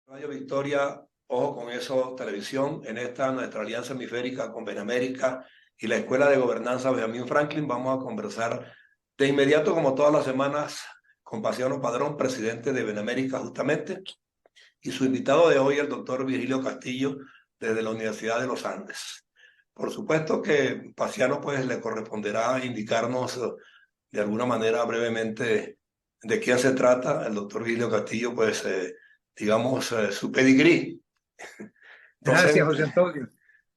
Radio Victoria, ojo con eso, televisión, en esta nuestra alianza hemisférica con Benamérica y la Escuela de Gobernanza Benjamin Franklin, vamos a conversar de inmediato, como todas las semanas, con Paciano Padrón, presidente de Benamérica justamente, y su invitado de hoy, el doctor Virgilio Castillo, desde la Universidad de los Andes. Por supuesto que Paciano pues le corresponderá indicarnos de alguna manera brevemente de quién se trata. El doctor Virgilio Castillo pues digamos, su pedigrí. Entonces, Gracias, José Antonio.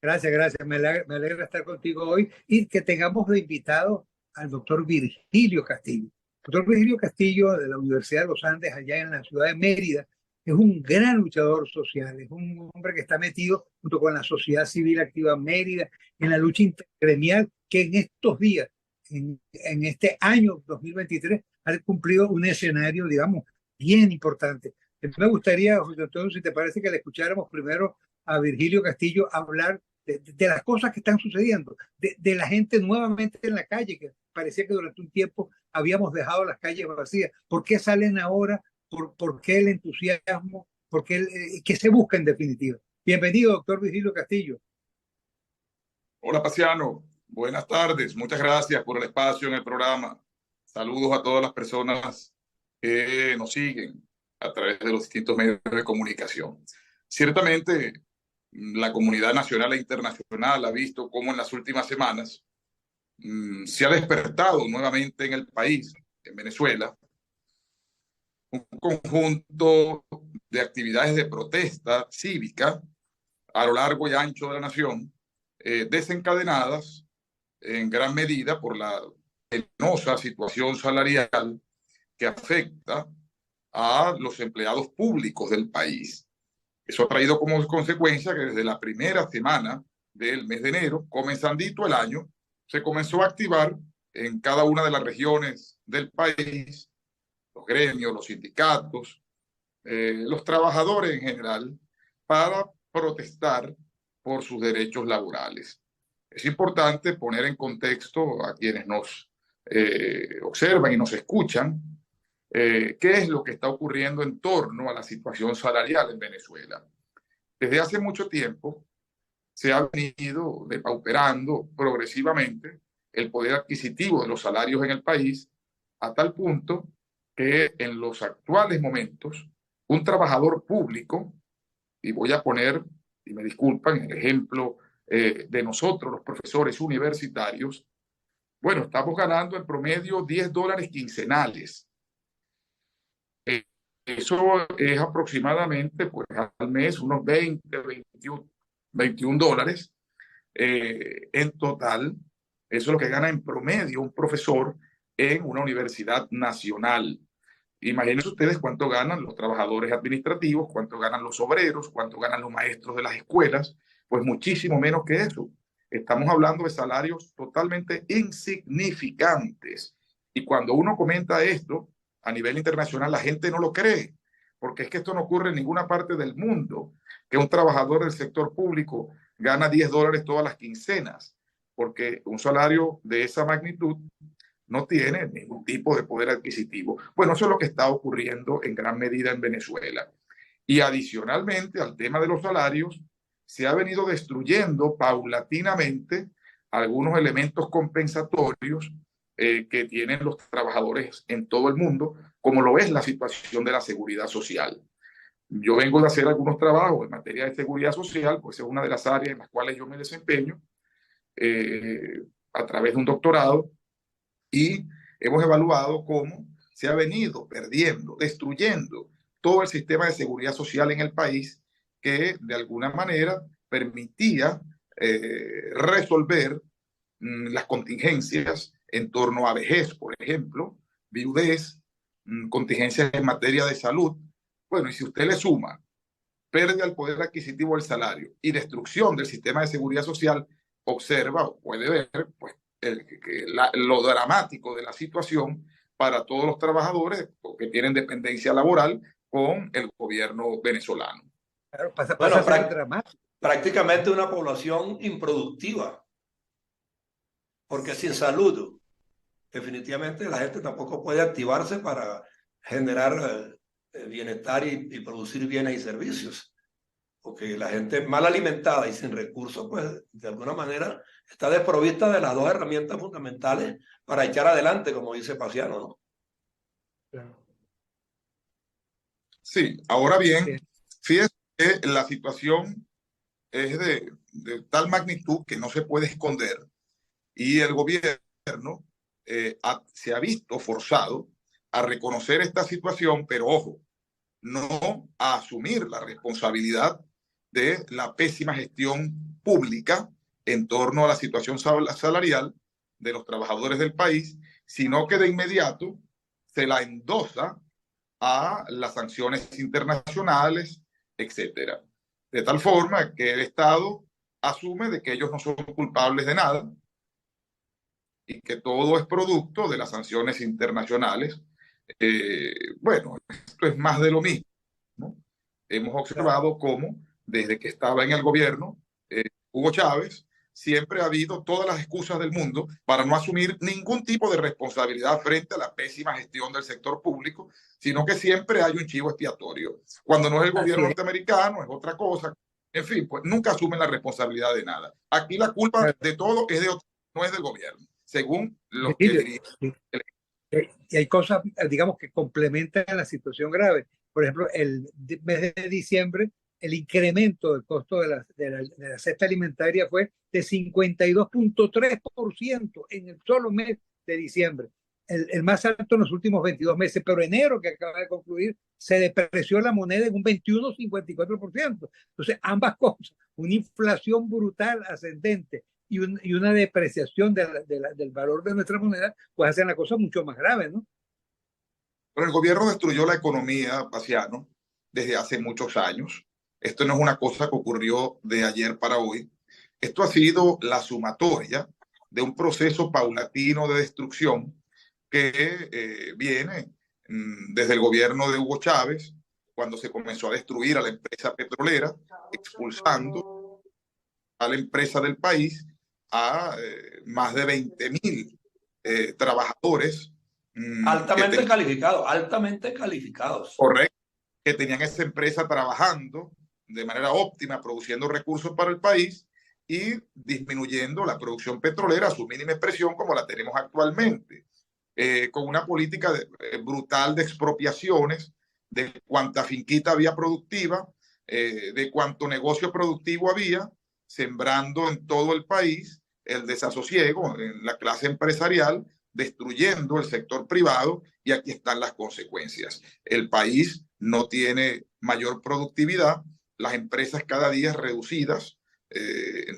Gracias. Me alegra estar contigo hoy y que tengamos de invitado al doctor Virgilio Castillo. El doctor Virgilio Castillo de la Universidad de los Andes, allá en la ciudad de Mérida, es un gran luchador social, es un hombre que está metido junto con la Sociedad Civil Activa Mérida en la lucha intergremial que en estos días, en este año 2023, ha cumplido un escenario, digamos, bien importante. Me gustaría, José Antonio, si te parece que le escucháramos primero a Virgilio Castillo hablar de las cosas que están sucediendo, de la gente nuevamente en la calle, que parecía que durante un tiempo habíamos dejado las calles vacías. ¿Por qué salen ahora? ¿Por qué el entusiasmo? ¿Por qué qué se busca en definitiva? Bienvenido, doctor Virgilio Castillo. Hola, Paciano. Buenas tardes. Muchas gracias por el espacio en el programa. Saludos a todas las personas que nos siguen a través de los distintos medios de comunicación. Ciertamente, la comunidad nacional e internacional ha visto cómo en las últimas semanas se ha despertado nuevamente en el país, en Venezuela, un conjunto de actividades de protesta cívica a lo largo y ancho de la nación, desencadenadas en gran medida por la penosa situación salarial que afecta a los empleados públicos del país. Eso ha traído como consecuencia que desde la primera semana del mes de enero, comenzandito el año, se comenzó a activar en cada una de las regiones del país, los gremios, los sindicatos, los trabajadores en general, para protestar por sus derechos laborales. Es importante poner en contexto a quienes nos observan y nos escuchan qué es lo que está ocurriendo en torno a la situación salarial en Venezuela. Desde hace mucho tiempo se ha venido depauperando progresivamente el poder adquisitivo de los salarios en el país, a tal punto que en los actuales momentos un trabajador público, y voy a poner, y me disculpan, el ejemplo de nosotros, los profesores universitarios, bueno, estamos ganando en promedio $10 quincenales. Eso es aproximadamente, pues, al mes unos 21 dólares. En total, eso es lo que gana en promedio un profesor en una universidad nacional. Imagínense ustedes cuánto ganan los trabajadores administrativos, cuánto ganan los obreros, cuánto ganan los maestros de las escuelas, pues muchísimo menos que eso. Estamos hablando de salarios totalmente insignificantes. Y cuando uno comenta esto a nivel internacional, la gente no lo cree, porque es que esto no ocurre en ninguna parte del mundo, que un trabajador del sector público gana $10 todas las quincenas, porque un salario de esa magnitud no tiene ningún tipo de poder adquisitivo. Bueno, eso es lo que está ocurriendo en gran medida en Venezuela. Y adicionalmente al tema de los salarios, se ha venido destruyendo paulatinamente algunos elementos compensatorios que tienen los trabajadores en todo el mundo, como lo es la situación de la seguridad social. Yo vengo de hacer algunos trabajos en materia de seguridad social, pues es una de las áreas en las cuales yo me desempeño a través de un doctorado, y hemos evaluado cómo se ha venido perdiendo, destruyendo todo el sistema de seguridad social en el país, que de alguna manera permitía resolver las contingencias en torno a vejez, por ejemplo, viudez, contingencias en materia de salud. Bueno, y si usted le suma pérdida del poder adquisitivo del salario y destrucción del sistema de seguridad social, observa o puede ver pues, lo dramático de la situación para todos los trabajadores que tienen dependencia laboral con el gobierno venezolano. Claro, pasa a ser dramático. Prácticamente una población improductiva, porque sin salud definitivamente la gente tampoco puede activarse para generar bienestar y producir bienes y servicios. Porque la gente mal alimentada y sin recursos, pues de alguna manera está desprovista de las dos herramientas fundamentales para echar adelante, como dice Paciano, ¿no? Claro. Sí, ahora bien, Bien. fíjese que la situación es de tal magnitud que no se puede esconder y el gobierno se ha visto forzado a reconocer esta situación, pero ojo, no a asumir la responsabilidad de la pésima gestión pública en torno a la situación salarial de los trabajadores del país, sino que de inmediato se la endosa a las sanciones internacionales, etcétera. De tal forma que el Estado asume de que ellos no son culpables de nada y que todo es producto de las sanciones internacionales. Bueno, esto es más de lo mismo, ¿no? Hemos observado cómo desde que estaba en el gobierno Hugo Chávez, siempre ha habido todas las excusas del mundo para no asumir ningún tipo de responsabilidad frente a la pésima gestión del sector público, sino que siempre hay un chivo expiatorio. Cuando no es el gobierno norteamericano, es otra cosa. En fin, pues nunca asumen la responsabilidad de nada. Aquí la culpa de todo es de otro, no es del gobierno, según los que dirigen. Y hay cosas, digamos, que complementan la situación grave. Por ejemplo, el mes de diciembre, el incremento del costo de la cesta alimentaria fue de 52.3% en el solo mes de diciembre. El más alto en los últimos 22 meses, pero enero, que acaba de concluir, se depreció la moneda en un 21,54%. Entonces, ambas cosas, una inflación brutal ascendente y una depreciación del valor de nuestra moneda, pues hacen la cosa mucho más grave, ¿no? Pero el gobierno destruyó la economía, Paciano, desde hace muchos años. Esto no es una cosa que ocurrió de ayer para hoy. Esto ha sido la sumatoria de un proceso paulatino de destrucción que viene desde el gobierno de Hugo Chávez, cuando se comenzó a destruir a la empresa petrolera, expulsando a la empresa del país a más de 20.000 trabajadores. Altamente calificados, altamente calificados. Correcto, que tenían esa empresa trabajando de manera óptima, produciendo recursos para el país y disminuyendo la producción petrolera a su mínima expresión como la tenemos actualmente, con una política brutal de expropiaciones de cuánta finquita había productiva, de cuánto negocio productivo había, sembrando en todo el país el desasosiego en la clase empresarial, destruyendo el sector privado, y aquí están las consecuencias. El país no tiene mayor productividad, las empresas cada día reducidas,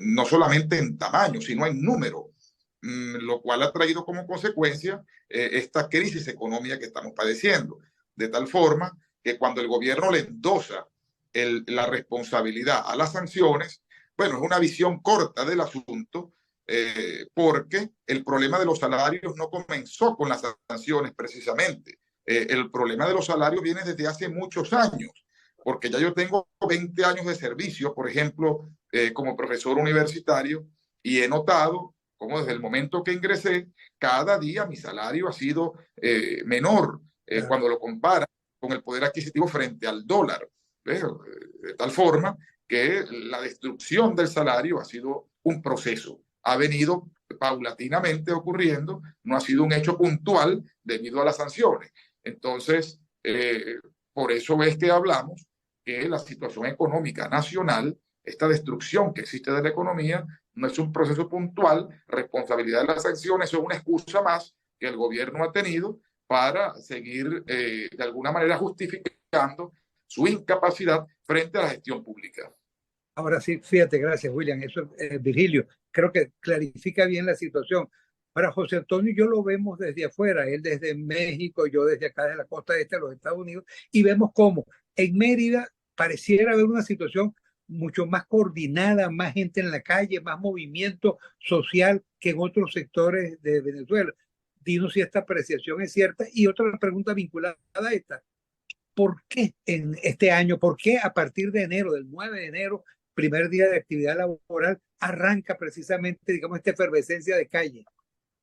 no solamente en tamaño, sino en número, lo cual ha traído como consecuencia esta crisis económica que estamos padeciendo. De tal forma que cuando el gobierno le endosa la responsabilidad a las sanciones, bueno, es una visión corta del asunto, porque el problema de los salarios no comenzó con las sanciones precisamente. El problema de los salarios viene desde hace muchos años, porque ya yo tengo 20 años de servicio, por ejemplo, como profesor universitario, y he notado como desde el momento que ingresé, cada día mi salario ha sido menor cuando lo compara con el poder adquisitivo frente al dólar. De tal forma que la destrucción del salario ha sido un proceso, ha venido paulatinamente ocurriendo, no ha sido un hecho puntual debido a las sanciones. Entonces, por eso es que hablamos que la situación económica nacional, esta destrucción que existe de la economía, no es un proceso puntual, responsabilidad de las sanciones, es una excusa más que el gobierno ha tenido para seguir de alguna manera justificando su incapacidad frente a la gestión pública. Ahora sí, fíjate, gracias William, eso Virgilio, creo que clarifica bien la situación. Para José Antonio, yo lo vemos desde afuera, él desde México, yo desde acá de la costa este de los Estados Unidos, y vemos cómo en Mérida pareciera haber una situación mucho más coordinada, más gente en la calle, más movimiento social que en otros sectores de Venezuela. Dinos si esta apreciación es cierta. Y otra pregunta vinculada a esta, ¿por qué en este año, por qué a partir de enero, del 9 de enero, primer día de actividad laboral, arranca precisamente, digamos, esta efervescencia de calle?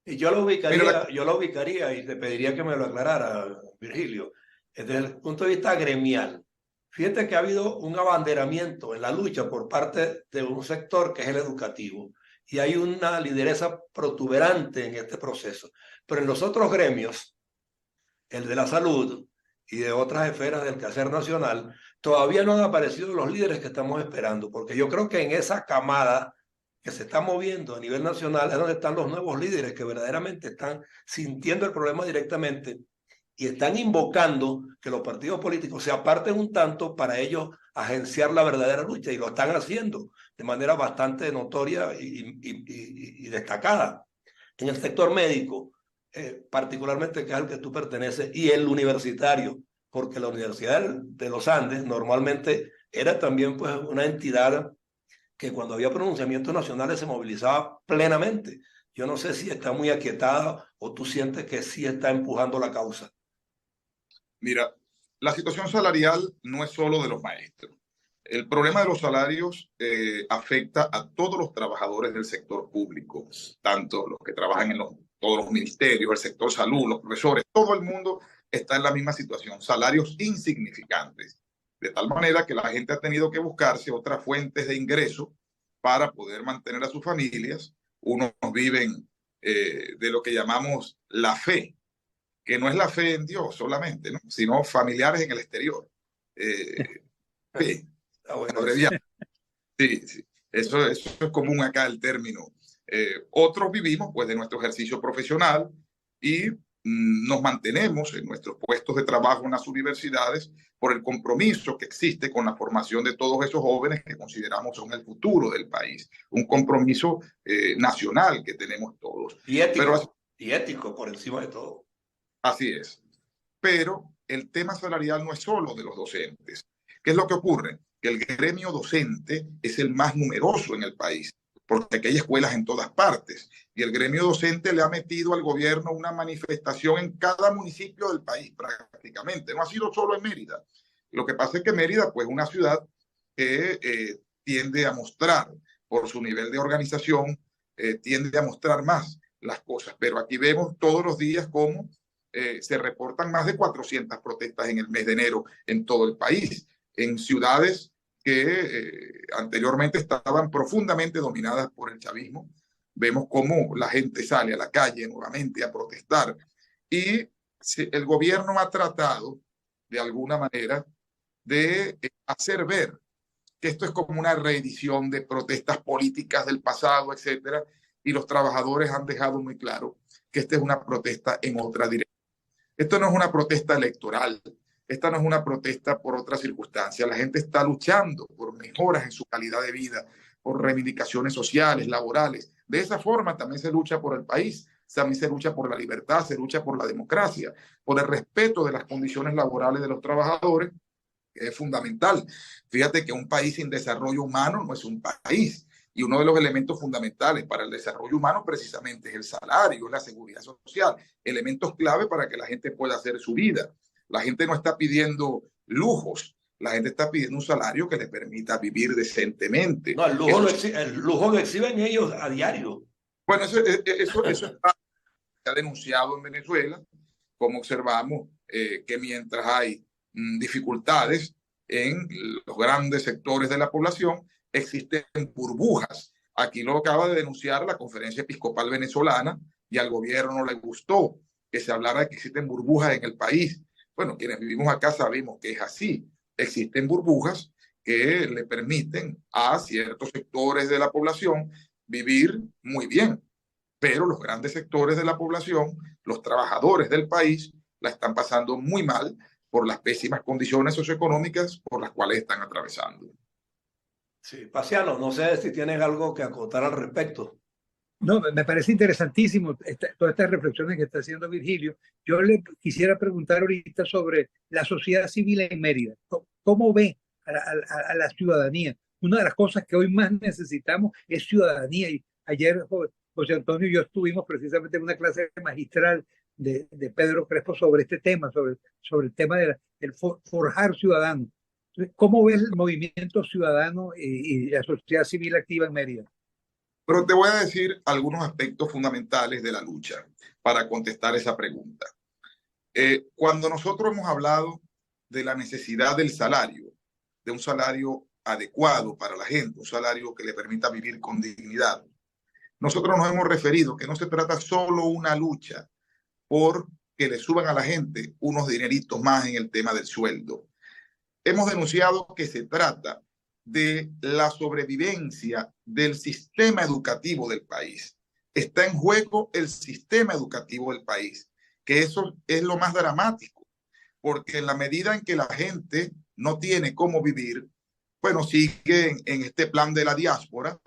Y yo lo ubicaría y te pediría que me lo aclarara, Virgilio. desde el punto de vista gremial, fíjate que ha habido un abanderamiento en la lucha por parte de un sector que es el educativo, y hay una lideresa protuberante en este proceso. Pero en los otros gremios, el de la salud y de otras esferas del quehacer nacional, todavía no han aparecido los líderes que estamos esperando, porque yo creo que en esa camada que se está moviendo a nivel nacional es donde están los nuevos líderes que verdaderamente están sintiendo el problema directamente y están invocando que los partidos políticos se aparten un tanto para ellos agenciar la verdadera lucha, y lo están haciendo de manera bastante notoria y destacada. En el sector médico, particularmente, que es al que tú perteneces, y el universitario, porque la Universidad de los Andes normalmente era también pues una entidad que cuando había pronunciamientos nacionales se movilizaba plenamente. Yo no sé si está muy aquietada o tú sientes que sí está empujando la causa. Mira, la situación salarial no es solo de los maestros. El problema de los salarios afecta a todos los trabajadores del sector público, tanto los que trabajan en todos los ministerios, el sector salud, los profesores, todo el mundo está en la misma situación, salarios insignificantes, de tal manera que la gente ha tenido que buscarse otras fuentes de ingreso para poder mantener a sus familias. Unos viven de lo que llamamos la fe, que no es la fe en Dios solamente, ¿no? Sino familiares en el exterior. Fe, Bueno, sí, sí. Eso es común acá el término. Otros vivimos pues de nuestro ejercicio profesional y nos mantenemos en nuestros puestos de trabajo en las universidades por el compromiso que existe con la formación de todos esos jóvenes que consideramos son el futuro del país. Un compromiso nacional que tenemos todos. Y ético por encima de todo. Así es. Pero el tema salarial no es solo de los docentes. ¿Qué es lo que ocurre? Que el gremio docente es el más numeroso en el país, porque aquí hay escuelas en todas partes, y el gremio docente le ha metido al gobierno una manifestación en cada municipio del país prácticamente. No ha sido solo en Mérida. Lo que pasa es que Mérida, pues, es una ciudad que tiende a mostrar, por su nivel de organización, tiende a mostrar más las cosas. Pero aquí vemos todos los días cómo se reportan más de 400 protestas en el mes de enero en todo el país, en ciudades que anteriormente estaban profundamente dominadas por el chavismo. Vemos cómo la gente sale a la calle nuevamente a protestar, y el gobierno ha tratado de alguna manera de hacer ver que esto es como una reedición de protestas políticas del pasado, etcétera, y los trabajadores han dejado muy claro que esta es una protesta en otra dirección. Esto no es una protesta electoral, esta no es una protesta por otras circunstancias. La gente está luchando por mejoras en su calidad de vida, por reivindicaciones sociales, laborales. De esa forma también se lucha por el país, también se lucha por la libertad, se lucha por la democracia, por el respeto de las condiciones laborales de los trabajadores, que es fundamental. Fíjate que un país sin desarrollo humano no es un país. Y uno de los elementos fundamentales para el desarrollo humano precisamente es el salario, es la seguridad social, elementos clave para que la gente pueda hacer su vida. La gente no está pidiendo lujos, la gente está pidiendo un salario que le permita vivir decentemente. No, el lujo lo exhiben ellos a diario. Bueno, eso se ha denunciado en Venezuela, como observamos que mientras hay dificultades en los grandes sectores de la población, existen burbujas. Aquí lo acaba de denunciar la Conferencia Episcopal Venezolana, y al gobierno no le gustó que se hablara de que existen burbujas en el país. Bueno, quienes vivimos acá sabemos que es así. Existen burbujas que le permiten a ciertos sectores de la población vivir muy bien, pero los grandes sectores de la población, los trabajadores del país, la están pasando muy mal por las pésimas condiciones socioeconómicas por las cuales están atravesando. Sí, Paciano, no sé si tienes algo que acotar al respecto. No, me parece interesantísimo todas estas reflexiones que está haciendo Virgilio. Yo le quisiera preguntar ahorita sobre la sociedad civil en Mérida. ¿Cómo ve a la ciudadanía? Una de las cosas que hoy más necesitamos es ciudadanía. Y ayer José Antonio y yo estuvimos precisamente en una clase magistral de Pedro Crespo sobre este tema, sobre el tema del forjar ciudadanos. ¿Cómo ves el movimiento ciudadano y la sociedad civil activa en Mérida? Pero te voy a decir algunos aspectos fundamentales de la lucha para contestar esa pregunta. Cuando nosotros hemos hablado de la necesidad del salario, de un salario adecuado para la gente, un salario que le permita vivir con dignidad. Nosotros nos hemos referido que no se trata solo una lucha por que le suban a la gente unos dineritos más en el tema del sueldo. Hemos denunciado que se trata de la sobrevivencia del sistema educativo del país. Está en juego el sistema educativo del país, que eso es lo más dramático, porque en la medida en que la gente no tiene cómo vivir, bueno, sigue en este plan de la diáspora,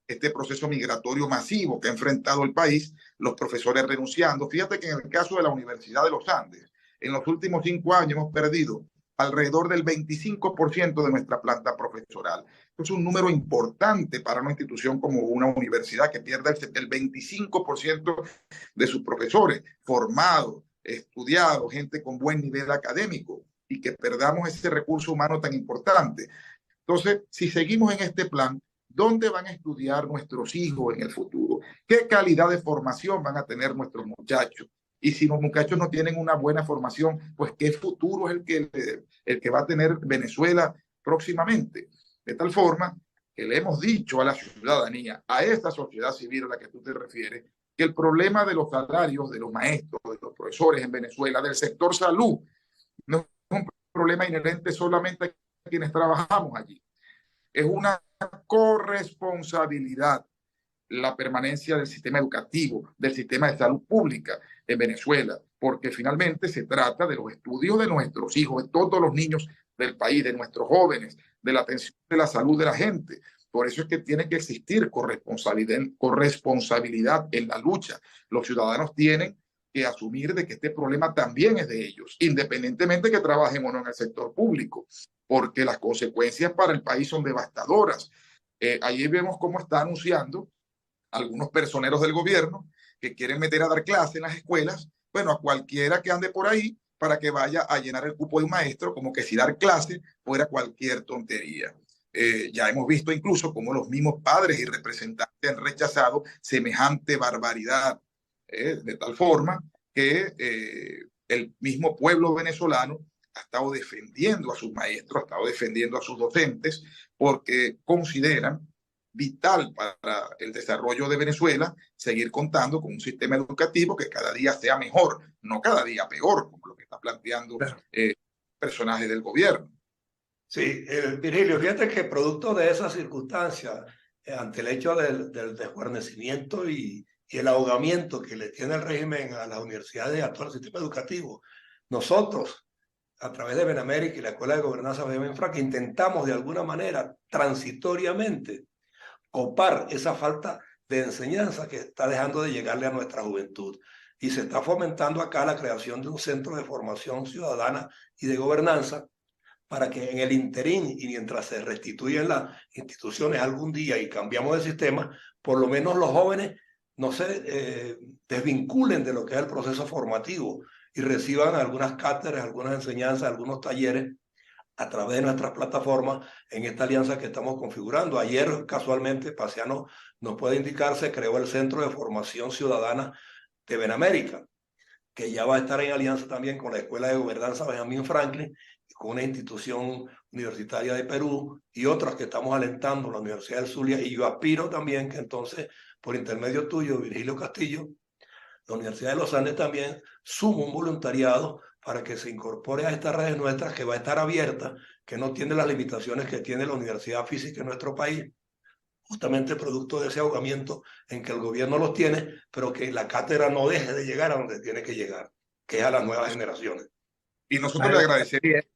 este proceso migratorio masivo que ha enfrentado el país, los profesores renunciando. Fíjate que en el caso de la Universidad de los Andes, en los últimos 5 años hemos perdido alrededor del 25% de nuestra planta profesoral. Es un número importante para una institución como una universidad que pierda el 25% de sus profesores formados, estudiados, gente con buen nivel académico, y que perdamos ese recurso humano tan importante. Entonces, si seguimos en este plan, ¿dónde van a estudiar nuestros hijos en el futuro? ¿Qué calidad de formación van a tener nuestros muchachos? Y si los muchachos no tienen una buena formación, pues ¿qué futuro es el que va a tener Venezuela próximamente? De tal forma que le hemos dicho a la ciudadanía, a esta sociedad civil a la que tú te refieres, que el problema de los salarios de los maestros, de los profesores en Venezuela, del sector salud, no es un problema inherente solamente a quienes trabajamos allí. Es una corresponsabilidad la permanencia del sistema educativo, del sistema de salud pública en Venezuela, porque finalmente se trata de los estudios de nuestros hijos, de todos los niños del país, de nuestros jóvenes, de la atención de la salud de la gente. Por eso es que tiene que existir corresponsabilidad en la lucha. Los ciudadanos tienen que asumir de que este problema también es de ellos, independientemente que trabajemos o no en el sector público, porque las consecuencias para el país son devastadoras. Allí vemos cómo está anunciando algunos personeros del gobierno que quieren meter a dar clase en las escuelas, bueno, a cualquiera que ande por ahí para que vaya a llenar el cupo de un maestro, como que si dar clase fuera cualquier tontería. Ya hemos visto incluso cómo los mismos padres y representantes han rechazado semejante barbaridad, de tal forma que el mismo pueblo venezolano ha estado defendiendo a sus maestros, ha estado defendiendo a sus docentes, porque consideran vital para el desarrollo de Venezuela seguir contando con un sistema educativo que cada día sea mejor, no cada día peor, como lo que está planteando personajes del gobierno. Sí, Virgilio, fíjate que producto de esa circunstancia, ante el hecho del desguarnecimiento y el ahogamiento que le tiene el régimen a las universidades y a todo el sistema educativo, nosotros, a través de Benamérica y la Escuela de Gobernanza Benjamín Franklin, intentamos de alguna manera, transitoriamente, copar esa falta de enseñanza que está dejando de llegarle a nuestra juventud. Y se está fomentando acá la creación de un centro de formación ciudadana y de gobernanza para que en el interín y mientras se restituyen las instituciones algún día y cambiamos de sistema, por lo menos los jóvenes no se desvinculen de lo que es el proceso formativo y reciban algunas cátedras, algunas enseñanzas, algunos talleres a través de nuestras plataformas en esta alianza que estamos configurando. Ayer, casualmente, Paciano nos puede indicar, se creó el Centro de Formación Ciudadana de Benamérica, que ya va a estar en alianza también con la Escuela de Gobernanza Benjamín Franklin, con una institución universitaria de Perú y otras que estamos alentando, la Universidad del Zulia, y yo aspiro también que entonces, por intermedio tuyo, Virgilio Castillo, la Universidad de los Andes también suma un voluntariado para que se incorpore a estas redes nuestras, que va a estar abierta, que no tiene las limitaciones que tiene la universidad física en nuestro país, justamente producto de ese ahogamiento en que el gobierno los tiene, pero que la cátedra no deje de llegar a donde tiene que llegar, que es a las nuevas generaciones. Y nosotros le agradeceríamos.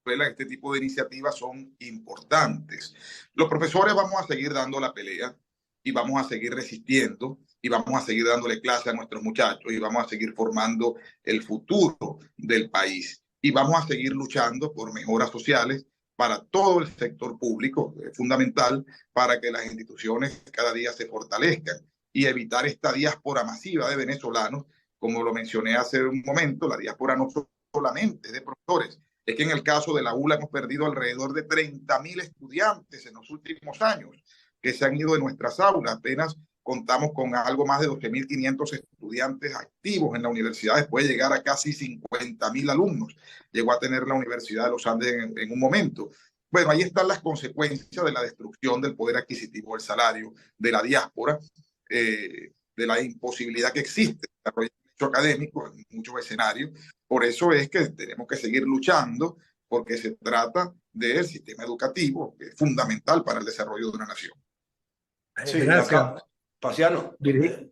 Este tipo de iniciativas son importantes. Los profesores vamos a seguir dando la pelea y vamos a seguir resistiendo y vamos a seguir dándole clase a nuestros muchachos y vamos a seguir formando el futuro del país y vamos a seguir luchando por mejoras sociales para todo el sector público, es fundamental para que las instituciones cada día se fortalezcan y evitar esta diáspora masiva de venezolanos, como lo mencioné hace un momento. La diáspora no solamente de profesores, es que en el caso de la ULA hemos perdido alrededor de 30.000 estudiantes en los últimos años que se han ido de nuestras aulas. Apenas contamos con algo más de 12.500 estudiantes activos en la universidad, puede llegar a casi 50.000 alumnos. Llegó a tener la Universidad de los Andes en un momento. Bueno, ahí están las consecuencias de la destrucción del poder adquisitivo, del salario, de la diáspora, de la imposibilidad que existe de desarrollar el hecho académico en muchos escenarios. Por eso es que tenemos que seguir luchando, porque se trata del sistema educativo, que es fundamental para el desarrollo de una nación. Sí, Gracias. acá, Paciano.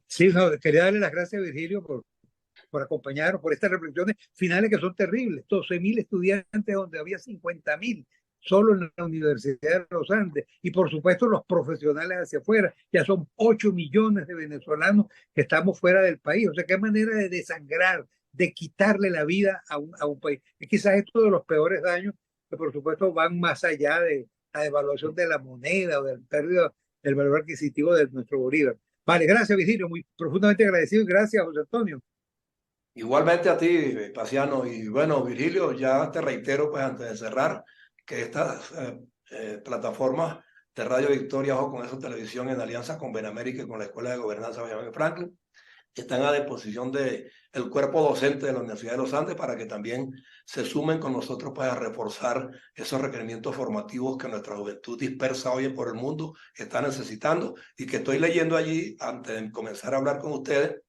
Sí, no, quería darle las gracias a Virgilio por acompañarnos, por estas reflexiones finales que son terribles. 12.000 estudiantes donde había 50.000 solo en la Universidad de los Andes. Y por supuesto los profesionales hacia afuera. Ya son 8 millones de venezolanos que estamos fuera del país. O sea, qué manera de desangrar, de quitarle la vida a un país. Y quizás esto de los peores daños, que por supuesto van más allá de la devaluación de la moneda o del pérdida del valor adquisitivo de nuestro Bolívar. Vale, gracias Virgilio, muy profundamente agradecido y gracias José Antonio. Igualmente a ti, Paciano. Y bueno, Virgilio, ya te reitero, pues antes de cerrar, que estas plataformas de Radio Victoria o con eso televisión en alianza con Benamérica y con la Escuela de Gobernanza Benjamin Franklin están a disposición del cuerpo docente de la Universidad de los Andes para que también se sumen con nosotros para reforzar esos requerimientos formativos que nuestra juventud dispersa hoy por el mundo está necesitando, y que estoy leyendo allí, antes de comenzar a hablar con ustedes,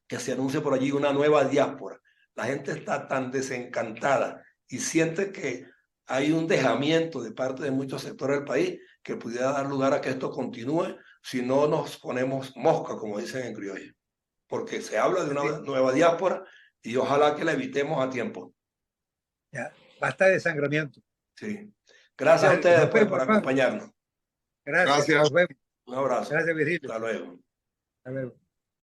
que se anuncie por allí una nueva diáspora. La gente está tan desencantada y siente que hay un dejamiento de parte de muchos sectores del país que pudiera dar lugar a que esto continúe si no nos ponemos mosca, como dicen en criollo. Porque se habla de una nueva diáspora y ojalá que la evitemos a tiempo. Ya, basta de desangramiento. Sí. Gracias a ustedes pues, por Pablo. acompañarnos. Gracias. Nos vemos. Un abrazo. Gracias, Virgilio. Hasta luego. Hasta luego.